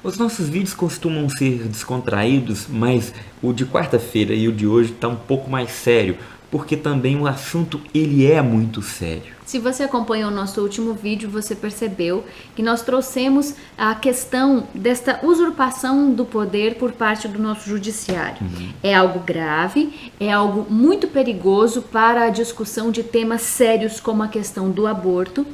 Os nossos vídeos costumam ser descontraídos, mas o de quarta-feira e o de hoje está um pouco mais sério, porque também o assunto ele é muito sério. Se você acompanhou o nosso último vídeo, você percebeu que nós trouxemos a questão desta usurpação do poder por parte do nosso judiciário. É algo grave, é algo muito perigoso para a discussão de temas sérios como a questão do aborto.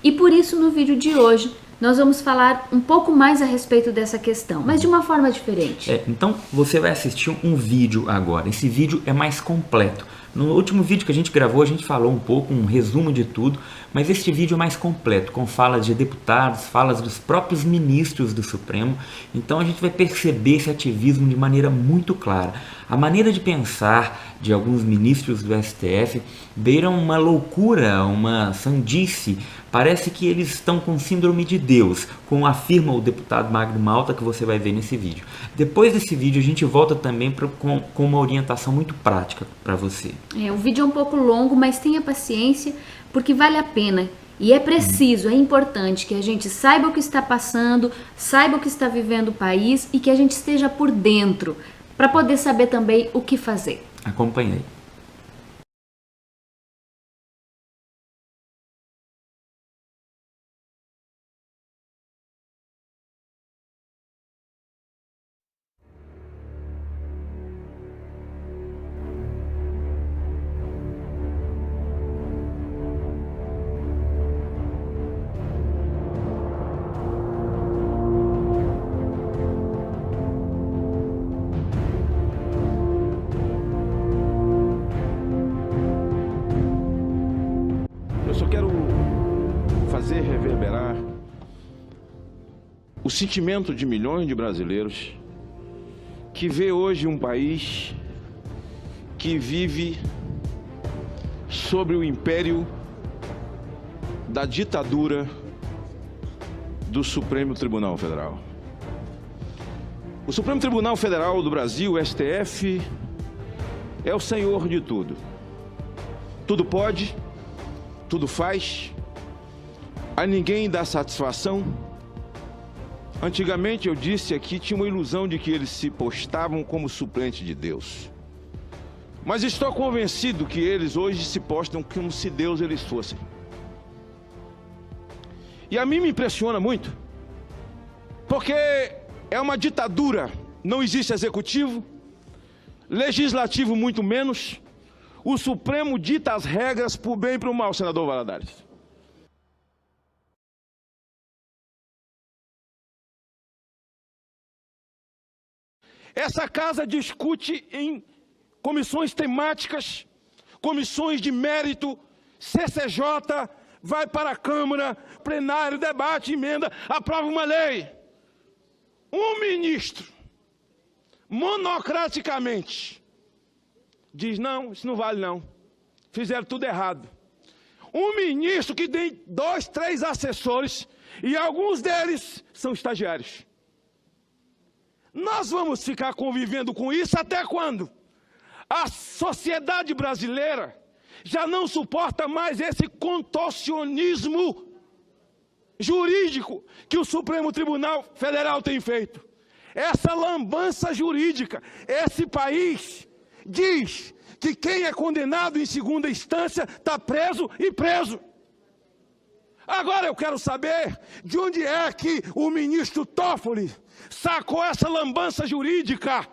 E por isso, no vídeo de hoje, nós vamos falar um pouco mais a respeito dessa questão, mas de uma forma diferente. Então você vai assistir um vídeo agora. Esse vídeo é mais completo. No último vídeo que a gente gravou, a gente falou um pouco, um resumo de tudo, mas este vídeo é mais completo, com falas de deputados, falas dos próprios ministros do Supremo. Então a gente vai perceber esse ativismo de maneira muito clara. A maneira de pensar de alguns ministros do STF beiram uma loucura, uma sandice. Parece que eles estão com síndrome de Deus, como afirma o deputado Magno Malta, que você vai ver nesse vídeo. Depois desse vídeo a gente volta também com uma orientação muito prática para você. O vídeo é um pouco longo, mas tenha paciência, porque vale a pena. E é preciso, é importante que a gente saiba o que está passando, saiba o que está vivendo o país e que a gente esteja por dentro, para poder saber também o que fazer. Acompanhe aí. Eu só quero fazer reverberar o sentimento de milhões de brasileiros que vê hoje um país que vive sobre o império da ditadura do Supremo Tribunal Federal. O Supremo Tribunal Federal do Brasil, o STF, é o senhor de tudo. Tudo pode, tudo faz, a ninguém dá satisfação. Antigamente, eu disse aqui, tinha uma ilusão de que eles se postavam como suplente de Deus. Mas estou convencido que eles hoje se postam como se Deus eles fossem. E a mim me impressiona muito, porque é uma ditadura, não existe executivo, legislativo muito menos. O Supremo dita as regras para o bem e para o mal, senador Valadares. Essa casa discute em comissões temáticas, comissões de mérito, CCJ, vai para a Câmara, plenário, debate, emenda, aprova uma lei. Um ministro, monocraticamente, diz, não, isso não vale não, fizeram tudo errado. Um ministro que tem 2, 3 assessores e alguns deles são estagiários. Nós vamos ficar convivendo com isso até quando? A sociedade brasileira já não suporta mais esse contorcionismo jurídico que o Supremo Tribunal Federal tem feito. Essa lambança jurídica, esse país diz que quem é condenado em segunda instância está preso e preso. Agora eu quero saber de onde é que o ministro Toffoli sacou essa lambança jurídica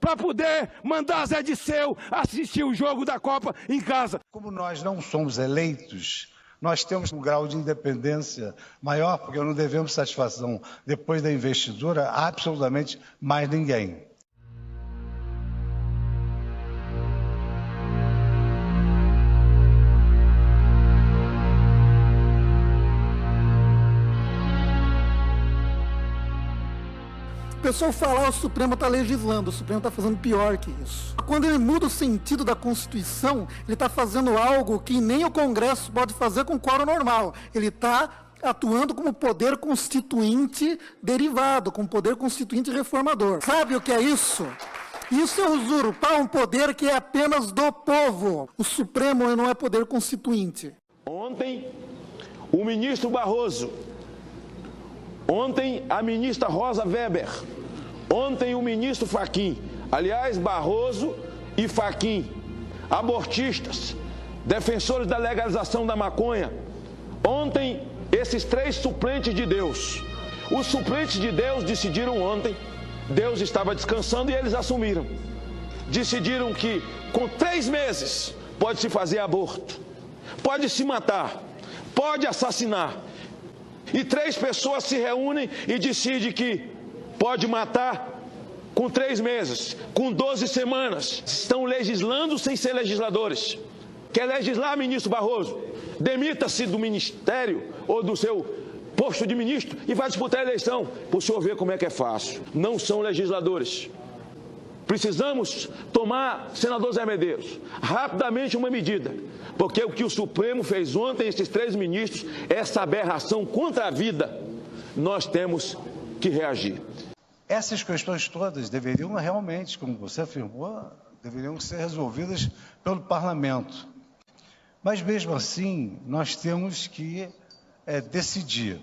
para poder mandar Zé Disseu assistir o jogo da Copa em casa. Como nós não somos eleitos, nós temos um grau de independência maior, porque não devemos satisfação depois da investidura a absolutamente mais ninguém. O pessoal fala, o Supremo está legislando, o Supremo está fazendo pior que isso. Quando ele muda o sentido da Constituição, ele está fazendo algo que nem o Congresso pode fazer com quórum normal. Ele está atuando como poder constituinte derivado, como poder constituinte reformador. Sabe o que é isso? Isso é usurpar um poder que é apenas do povo. O Supremo não é poder constituinte. Ontem, o ministro Barroso Ontem a ministra Rosa Weber, ontem o ministro Fachin, aliás, Barroso e Fachin, abortistas, defensores da legalização da maconha, ontem esses 3 suplentes de Deus, os suplentes de Deus decidiram ontem, Deus estava descansando e eles assumiram, decidiram que com 3 meses pode-se fazer aborto, pode se matar, pode assassinar. E 3 pessoas se reúnem e decidem que pode matar com 3 meses, com 12 semanas. Estão legislando sem ser legisladores. Quer legislar, ministro Barroso? Demita-se do ministério ou do seu posto de ministro e vai disputar a eleição. Para o senhor ver como é que é fácil. Não são legisladores. Precisamos tomar, senador Zé Medeiros, rapidamente uma medida, porque o que o Supremo fez ontem, esses 3 ministros, essa aberração contra a vida, nós temos que reagir. Essas questões todas deveriam realmente, como você afirmou, deveriam ser resolvidas pelo parlamento. Mas mesmo assim, nós temos que decidir.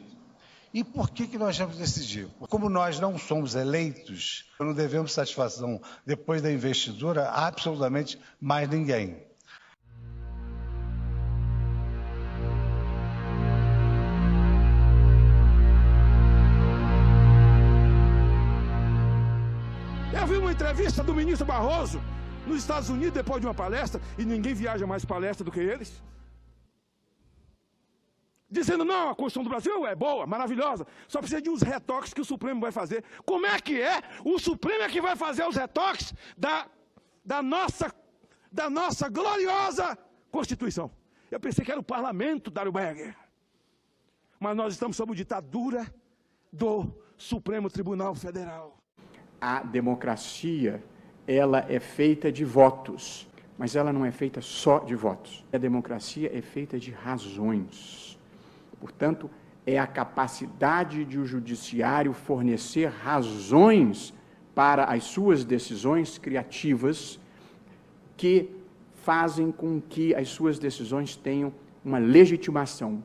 E por que nós temos que decidir? Como nós não somos eleitos, não devemos satisfação depois da investidura a absolutamente mais ninguém. Eu vi uma entrevista do ministro Barroso nos Estados Unidos depois de uma palestra, e ninguém viaja mais palestra do que eles. Dizendo, não, a Constituição do Brasil é boa, maravilhosa, só precisa de uns retoques que o Supremo vai fazer. Como é que é? O Supremo é que vai fazer os retoques da nossa gloriosa Constituição. Eu pensei que era o parlamento, Dário Berger. Mas nós estamos sob a ditadura do Supremo Tribunal Federal. A democracia, ela é feita de votos, mas ela não é feita só de votos. A democracia é feita de razões. Portanto, é a capacidade de o judiciário fornecer razões para as suas decisões criativas que fazem com que as suas decisões tenham uma legitimação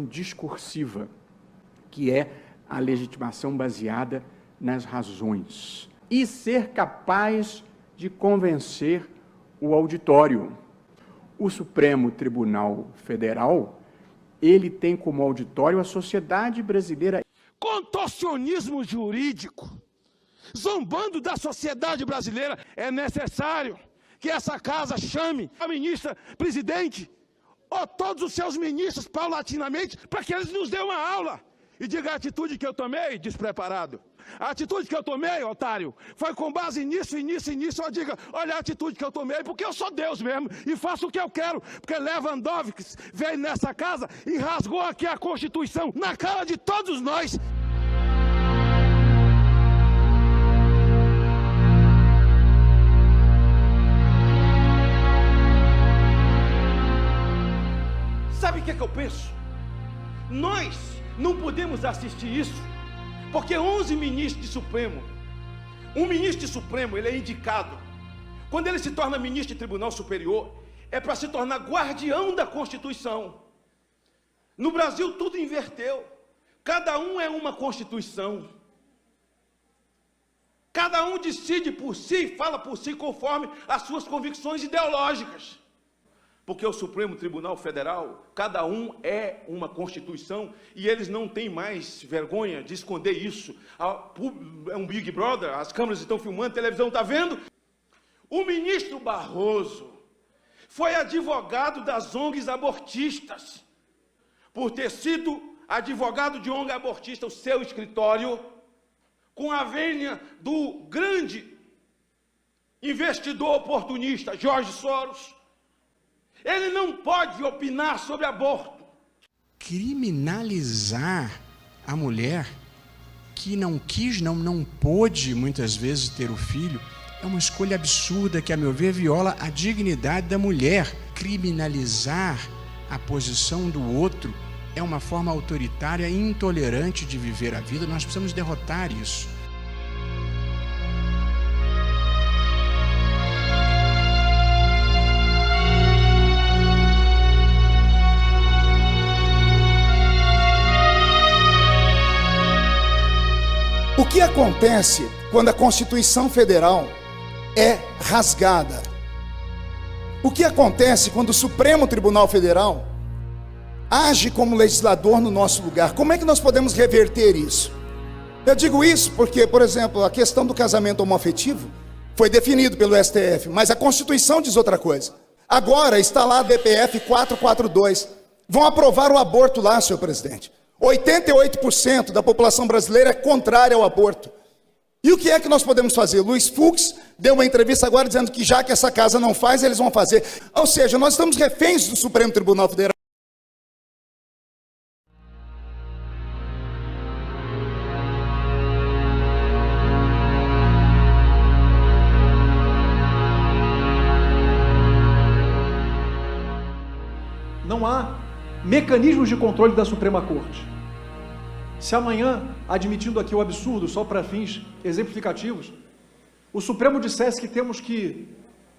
discursiva, que é a legitimação baseada nas razões. E ser capaz de convencer o auditório. O Supremo Tribunal Federal, ele tem como auditório a sociedade brasileira. Contorcionismo jurídico, zombando da sociedade brasileira. É necessário que essa casa chame a ministra presidente ou todos os seus ministros paulatinamente para que eles nos dêem uma aula e diga a atitude que eu tomei, despreparado. A atitude que eu tomei, otário, foi com base nisso. Eu diga, olha a atitude que eu tomei, porque eu sou Deus mesmo e faço o que eu quero. Porque Lewandowski veio nessa casa e rasgou aqui a Constituição na cara de todos nós. Sabe o que eu penso? Nós não podemos assistir isso. Porque 11 ministros de Supremo, um ministro de Supremo, ele é indicado, quando ele se torna ministro de Tribunal Superior, é para se tornar guardião da Constituição. No Brasil tudo inverteu, cada um é uma Constituição. Cada um decide por si, fala por si conforme as suas convicções ideológicas. Porque o Supremo Tribunal Federal, cada um é uma Constituição e eles não têm mais vergonha de esconder isso. É um Big Brother, as câmeras estão filmando, a televisão está vendo. O ministro Barroso foi advogado das ONGs abortistas. Por ter sido advogado de ONG abortista, o seu escritório, com a vênia do grande investidor oportunista, Jorge Soros, ele não pode opinar sobre aborto. Criminalizar a mulher que não quis, não pôde muitas vezes ter o filho, é uma escolha absurda que, a meu ver, viola a dignidade da mulher. Criminalizar a posição do outro é uma forma autoritária e intolerante de viver a vida. Nós precisamos derrotar isso. O que acontece quando a Constituição Federal é rasgada? O que acontece quando o Supremo Tribunal Federal age como legislador no nosso lugar? Como é que nós podemos reverter isso? Eu digo isso porque, por exemplo, a questão do casamento homoafetivo foi definido pelo STF, mas a Constituição diz outra coisa. Agora está lá a DPF 442. Vão aprovar o aborto lá, senhor presidente. 88% da população brasileira é contrária ao aborto. E o que é que nós podemos fazer? Luiz Fux deu uma entrevista agora dizendo que já que essa casa não faz, eles vão fazer. Ou seja, nós estamos reféns do Supremo Tribunal Federal. Não há mecanismos de controle da Suprema Corte. Se amanhã, admitindo aqui o absurdo, só para fins exemplificativos, o Supremo dissesse que temos que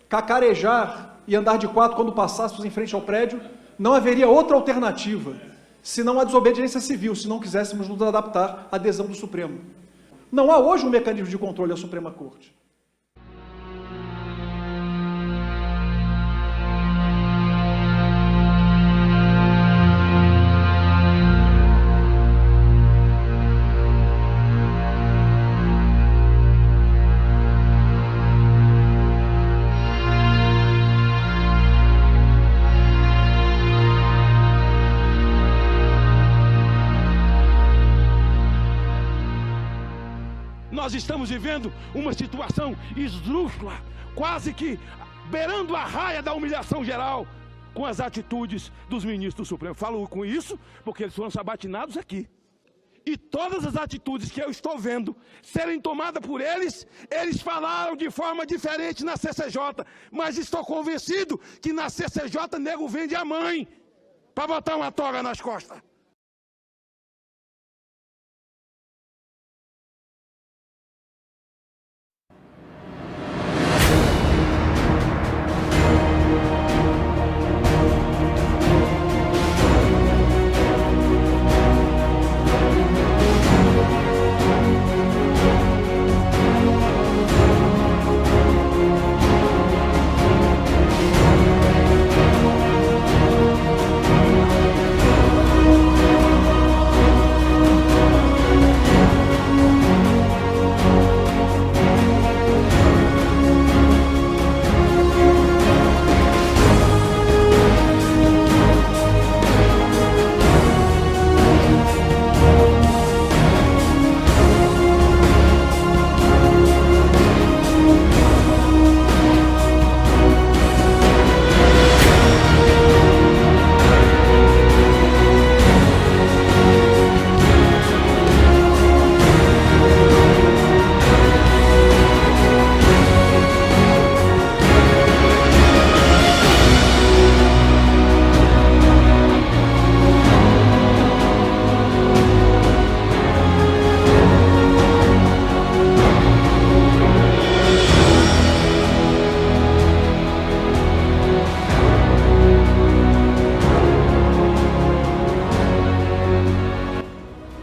cacarejar e andar de quatro quando passássemos em frente ao prédio, não haveria outra alternativa, senão a desobediência civil, se não quiséssemos nos adaptar à adesão do Supremo. Não há hoje um mecanismo de controle da Suprema Corte. Nós estamos vivendo uma situação esdrúxula, quase que beirando a raia da humilhação geral, com as atitudes dos ministros do Supremo. Falo com isso porque eles foram sabatinados aqui. E todas as atitudes que eu estou vendo serem tomadas por eles, eles falaram de forma diferente na CCJ. Mas estou convencido que na CCJ nego vende a mãe para botar uma toga nas costas.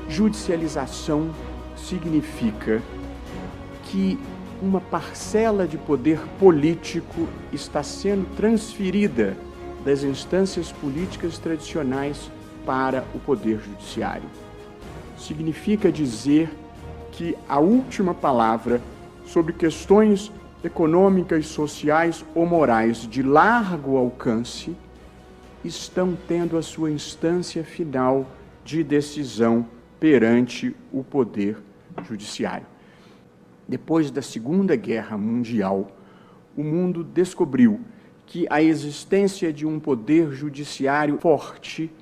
Judicialização significa que uma parcela de poder político está sendo transferida das instâncias políticas tradicionais para o poder judiciário. Significa dizer que a última palavra sobre questões econômicas, sociais ou morais de largo alcance estão tendo a sua instância final de decisão perante o poder judiciário. Depois da Segunda Guerra Mundial, o mundo descobriu que a existência de um poder judiciário forte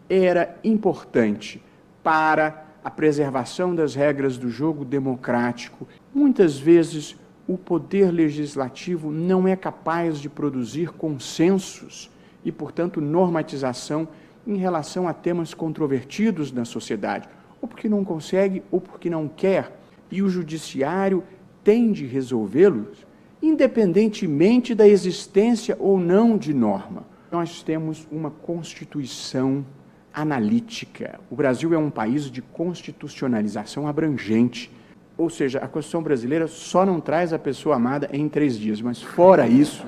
era importante para a preservação das regras do jogo democrático. Muitas vezes, o poder legislativo não é capaz de produzir consensos e, portanto, normatização em relação a temas controvertidos na sociedade, ou porque não consegue, ou porque não quer, e o judiciário tem de resolvê-los, independentemente da existência ou não de norma. Nós temos uma Constituição analítica. O Brasil é um país de constitucionalização abrangente. Ou seja, a Constituição brasileira só não traz a pessoa amada em 3 dias, mas fora isso,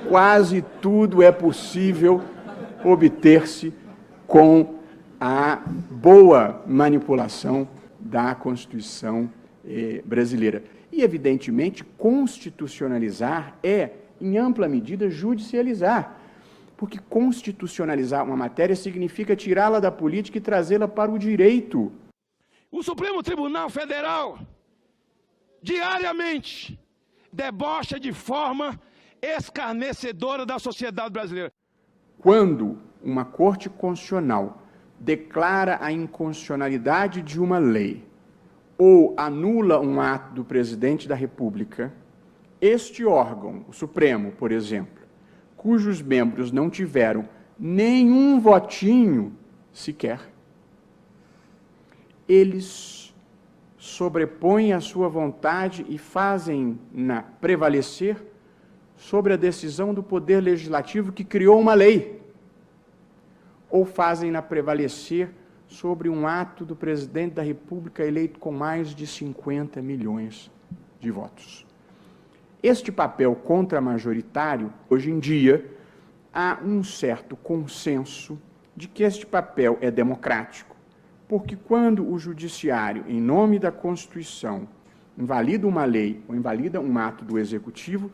quase tudo é possível obter-se com a boa manipulação da Constituição brasileira. E, evidentemente, constitucionalizar é, em ampla medida, judicializar. Porque constitucionalizar uma matéria significa tirá-la da política e trazê-la para o direito. O Supremo Tribunal Federal, diariamente, debocha de forma escarnecedora da sociedade brasileira. Quando uma Corte Constitucional declara a inconstitucionalidade de uma lei ou anula um ato do presidente da República, este órgão, o Supremo, por exemplo, cujos membros não tiveram nenhum votinho sequer, eles sobrepõem a sua vontade e fazem-na prevalecer sobre a decisão do Poder Legislativo que criou uma lei, ou fazem-na prevalecer sobre um ato do presidente da República eleito com mais de 50 milhões de votos. Este papel contramajoritário, hoje em dia, há um certo consenso de que este papel é democrático, porque quando o Judiciário, em nome da Constituição, invalida uma lei ou invalida um ato do Executivo,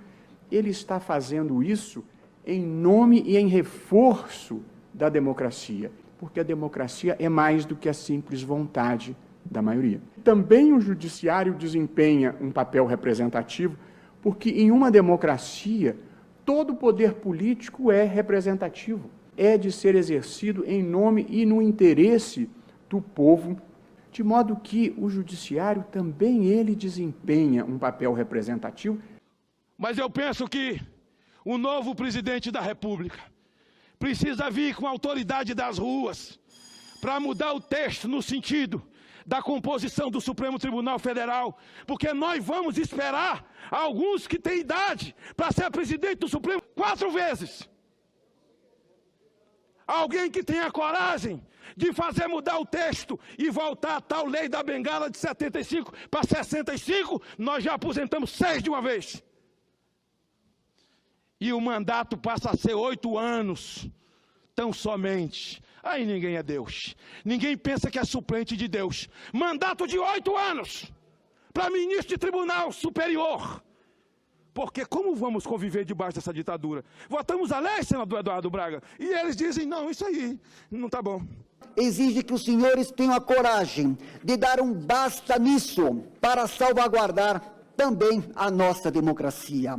ele está fazendo isso em nome e em reforço da democracia, porque a democracia é mais do que a simples vontade da maioria. Também o Judiciário desempenha um papel representativo, porque em uma democracia, todo poder político é representativo, é de ser exercido em nome e no interesse do povo, de modo que o Judiciário também ele desempenha um papel representativo. Mas eu penso que o novo presidente da República precisa vir com a autoridade das ruas para mudar o texto no sentido da composição do Supremo Tribunal Federal, porque nós vamos esperar alguns que têm idade para ser presidente do Supremo 4 vezes. Alguém que tenha coragem de fazer mudar o texto e voltar a tal lei da bengala de 75 para 65, nós já aposentamos 6 de uma vez. E o mandato passa a ser 8 anos, tão somente. Aí ninguém é Deus. Ninguém pensa que é suplente de Deus. Mandato de 8 anos para ministro de Tribunal Superior. Porque como vamos conviver debaixo dessa ditadura? Votamos a lei, senador Eduardo Braga, e eles dizem, não, isso aí não está bom. Exige que os senhores tenham a coragem de dar um basta nisso para salvaguardar também a nossa democracia.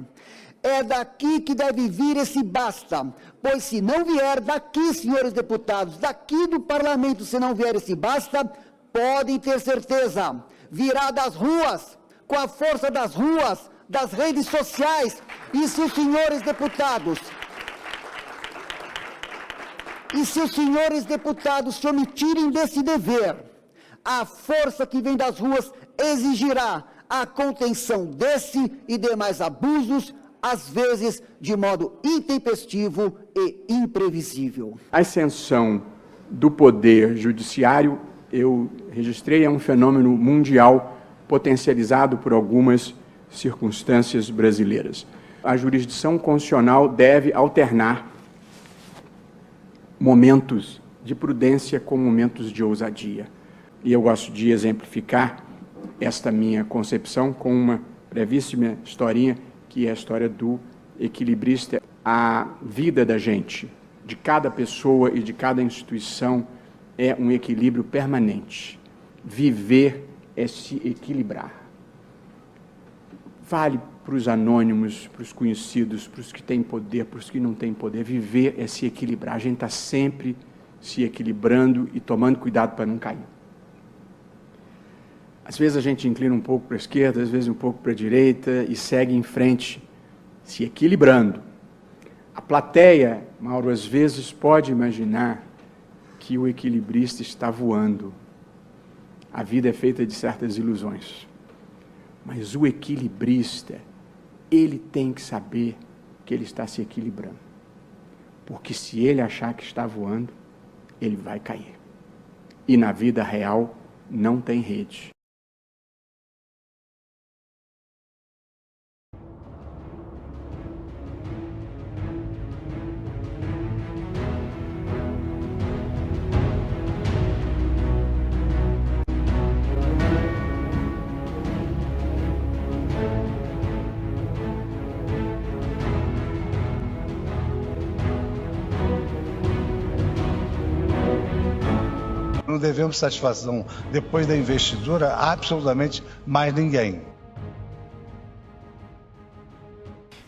É daqui que deve vir esse basta, pois se não vier daqui, senhores deputados, daqui do parlamento, se não vier esse basta, podem ter certeza, virá das ruas, com a força das ruas, das redes sociais, e se os senhores deputados se omitirem desse dever, a força que vem das ruas exigirá a contenção desse e demais abusos, às vezes de modo intempestivo e imprevisível. A ascensão do poder judiciário, eu registrei, é um fenômeno mundial potencializado por algumas circunstâncias brasileiras. A jurisdição constitucional deve alternar momentos de prudência com momentos de ousadia. E eu gosto de exemplificar esta minha concepção com uma brevíssima historinha, que é a história do equilibrista. A vida da gente, de cada pessoa e de cada instituição, é um equilíbrio permanente. Viver é se equilibrar. Vale para os anônimos, para os conhecidos, para os que têm poder, para os que não têm poder. Viver é se equilibrar. A gente está sempre se equilibrando e tomando cuidado para não cair. Às vezes a gente inclina um pouco para a esquerda, às vezes um pouco para a direita e segue em frente, se equilibrando. A plateia, Mauro, às vezes pode imaginar que o equilibrista está voando. A vida é feita de certas ilusões. Mas o equilibrista, ele tem que saber que ele está se equilibrando. Porque se ele achar que está voando, ele vai cair. E na vida real não tem rede. não devemos satisfação depois da investidura a absolutamente mais ninguém.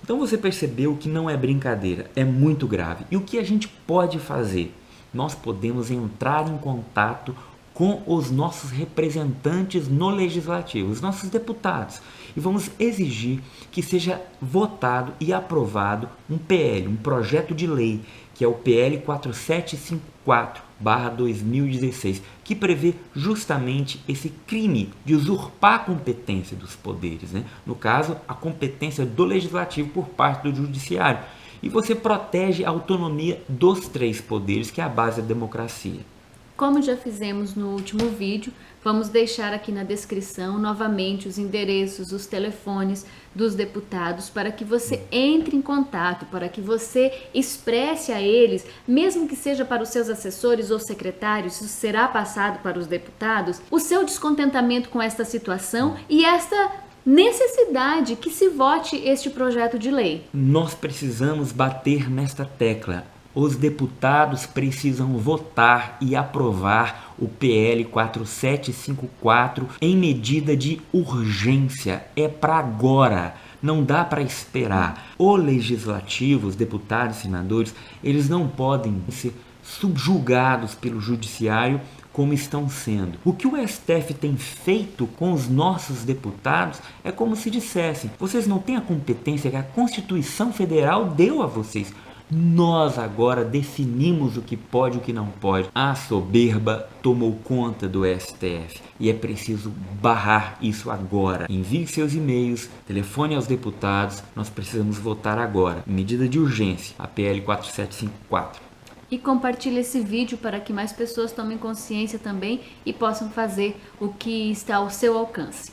Então você percebeu que não é brincadeira, é muito grave. E o que a gente pode fazer? Nós podemos entrar em contato com os nossos representantes no Legislativo, os nossos deputados, e vamos exigir que seja votado e aprovado um PL, um projeto de lei, que é o PL 4754/2016, que prevê justamente esse crime de usurpar a competência dos poderes, né? No caso, a competência do Legislativo por parte do Judiciário. E você protege a autonomia dos três poderes, que é a base da democracia. Como já fizemos no último vídeo, vamos deixar aqui na descrição novamente os endereços, os telefones dos deputados para que você entre em contato, para que você expresse a eles, mesmo que seja para os seus assessores ou secretários, isso será passado para os deputados, o seu descontentamento com esta situação e esta necessidade que se vote este projeto de lei. Nós precisamos bater nesta tecla. Os deputados precisam votar e aprovar o PL 4754 em medida de urgência. É para agora, não dá para esperar. O legislativo, os deputados e senadores, eles não podem ser subjugados pelo judiciário como estão sendo. O que o STF tem feito com os nossos deputados é como se dissessem: vocês não têm a competência que a Constituição Federal deu a vocês. Nós agora definimos o que pode e o que não pode. A soberba tomou conta do STF e é preciso barrar isso agora. Envie seus e-mails, telefone aos deputados, nós precisamos votar agora, em medida de urgência, a PL 4754. E compartilhe esse vídeo para que mais pessoas tomem consciência também e possam fazer o que está ao seu alcance.